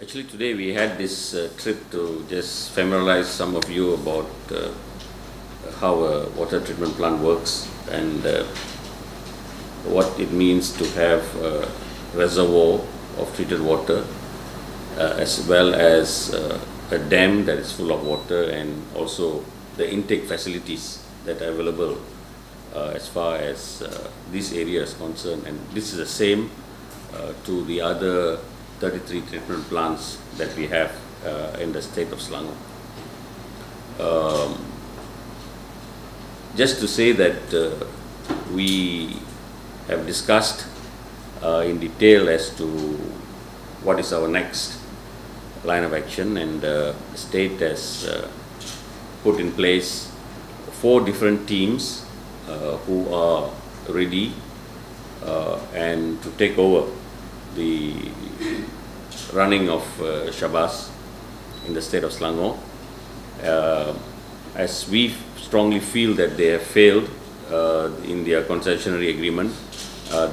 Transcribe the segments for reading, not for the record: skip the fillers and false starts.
Actually, today we had this trip to just familiarize some of you about how a water treatment plant works and what it means to have a reservoir of treated water as well as a dam that is full of water, and also the intake facilities that are available as far as this area is concerned. And this is the same to the other 33 treatment plants that we have in the state of Selangor. Just to say that we have discussed in detail as to what is our next line of action, and the state has put in place 4 different teams who are ready and to take over the running of Shabas in the state of Selangor, as we strongly feel that they have failed in their concessionary agreement.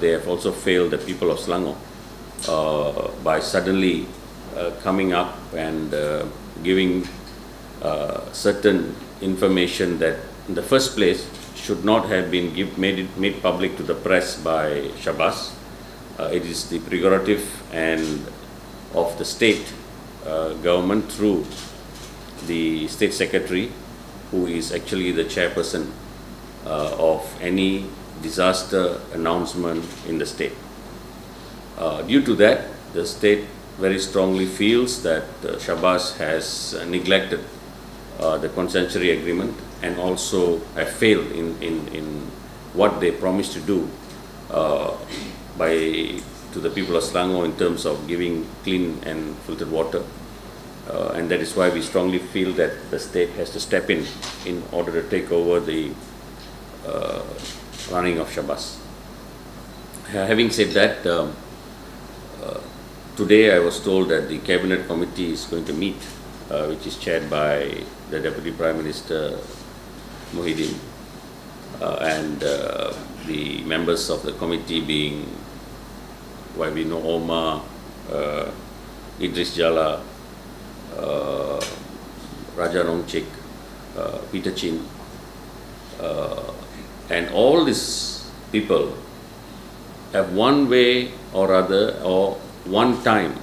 They have also failed the people of Selangor by suddenly coming up and giving certain information that in the first place should not have been made public to the press by Shabas. It is the prerogative and of the state government through the state secretary, who is actually the chairperson of any disaster announcement in the state. Due to that, the state very strongly feels that Shabas has neglected the concessionary agreement and also have failed in what they promised to do to the people of Selangor in terms of giving clean and filtered water, and that is why we strongly feel that the state has to step in order to take over the running of Shabas. Having said that, today I was told that the cabinet committee is going to meet, which is chaired by the Deputy Prime Minister Muhyiddin, and the members of the committee being Wabino Omar, Idris Jala, Raja Nongchik, Peter Chin, and all these people have one way or other or one time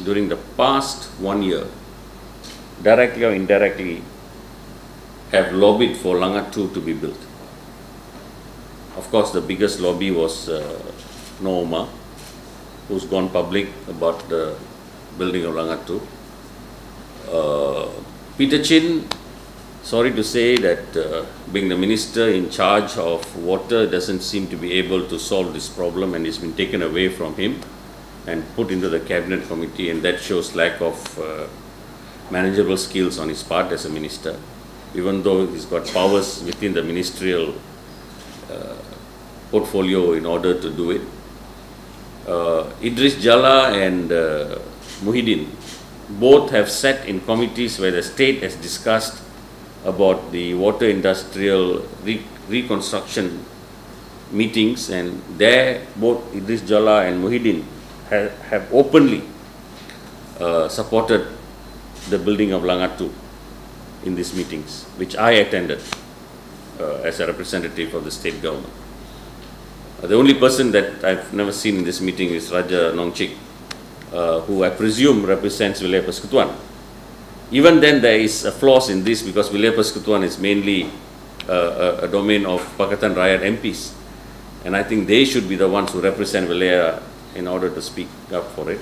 during the past 1 year, directly or indirectly, have lobbied for Langat 2 to be built. Of course, the biggest lobby was Nooma, who's gone public about the building of Langat 2. Peter Chin, sorry to say that being the minister in charge of water, doesn't seem to be able to solve this problem, and it's been taken away from him and put into the cabinet committee, and that shows lack of manageable skills on his part as a minister, even though he's got powers within the ministerial portfolio in order to do it. Idris Jala and Muhyiddin both have sat in committees where the state has discussed about the water industrial reconstruction meetings, and there both Idris Jala and Muhyiddin have openly supported the building of Langat 2 in these meetings, which I attended as a representative of the state government. The only person that I've never seen in this meeting is Raja Nongchik, who I presume represents Wilayah Persekutuan. Even then, there is a flaw in this, because Wilayah Persekutuan is mainly a domain of Pakatan Rakyat MPs, and I think they should be the ones who represent Wilayah in order to speak up for it.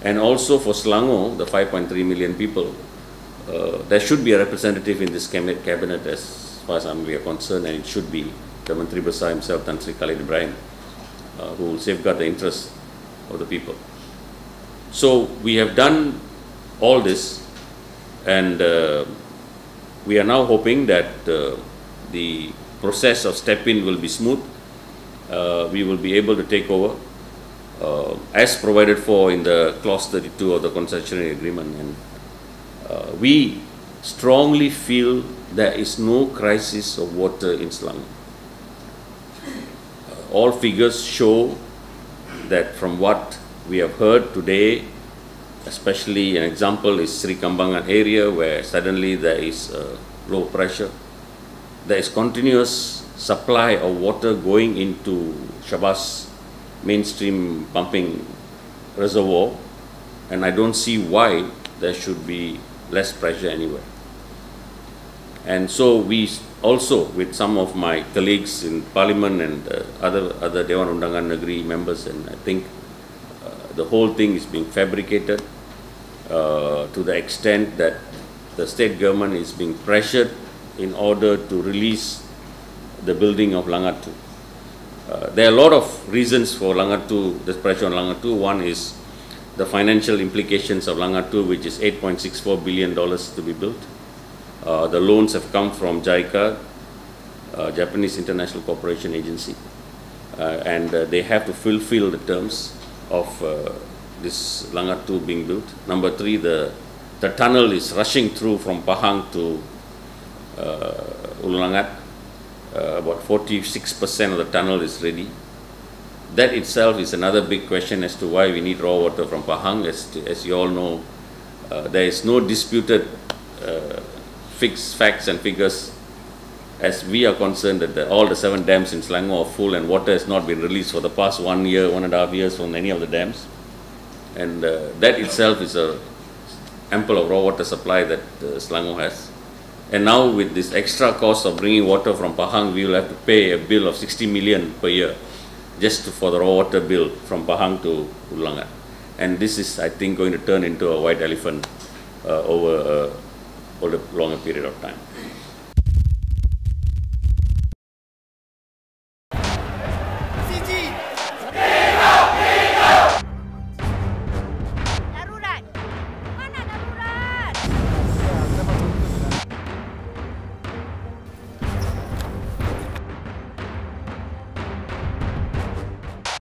And also for Selangor, the 5.3 million people, there should be a representative in this cabinet as far as we are concerned, and it should be the Menteri Besar himself, Tan Sri Khalid Ibrahim, who will safeguard the interests of the people. So we have done all this, and we are now hoping that the process of step-in will be smooth. We will be able to take over as provided for in the clause 32 of the concessionary agreement, and we strongly feel there is no crisis of water in Selangor. All figures show that from what we have heard today, especially an example is Sri Kambangan area where suddenly there is low pressure. There is continuous supply of water going into Shabas mainstream pumping reservoir, and I don't see why there should be less pressure anywhere. And so we also, with some of my colleagues in Parliament and other Dewan Undangan Negeri members, and I think the whole thing is being fabricated to the extent that the state government is being pressured in order to release the building of Langat 2. There are a lot of reasons for Langat 2, this pressure on Langat 2. One is the financial implications of Langat 2, which is $8.64 billion to be built. The loans have come from JICA, Japanese International Cooperation Agency, and they have to fulfill the terms of this Langat 2 being built. Number 3, the tunnel is rushing through from Pahang to Ululangat. About 46% of the tunnel is ready. That itself is another big question as to why we need raw water from Pahang. As you all know, there is no disputed fixed facts and figures as we are concerned that all the 7 dams in Selangor are full and water has not been released for the past 1 year, 1.5 years from any of the dams. And that itself is a ample of raw water supply that Selangor has. And now with this extra cost of bringing water from Pahang, we will have to pay a bill of 60 million per year just for the raw water bill from Pahang to Ululangat. And this is, I think, going to turn into a white elephant over a longer period of time.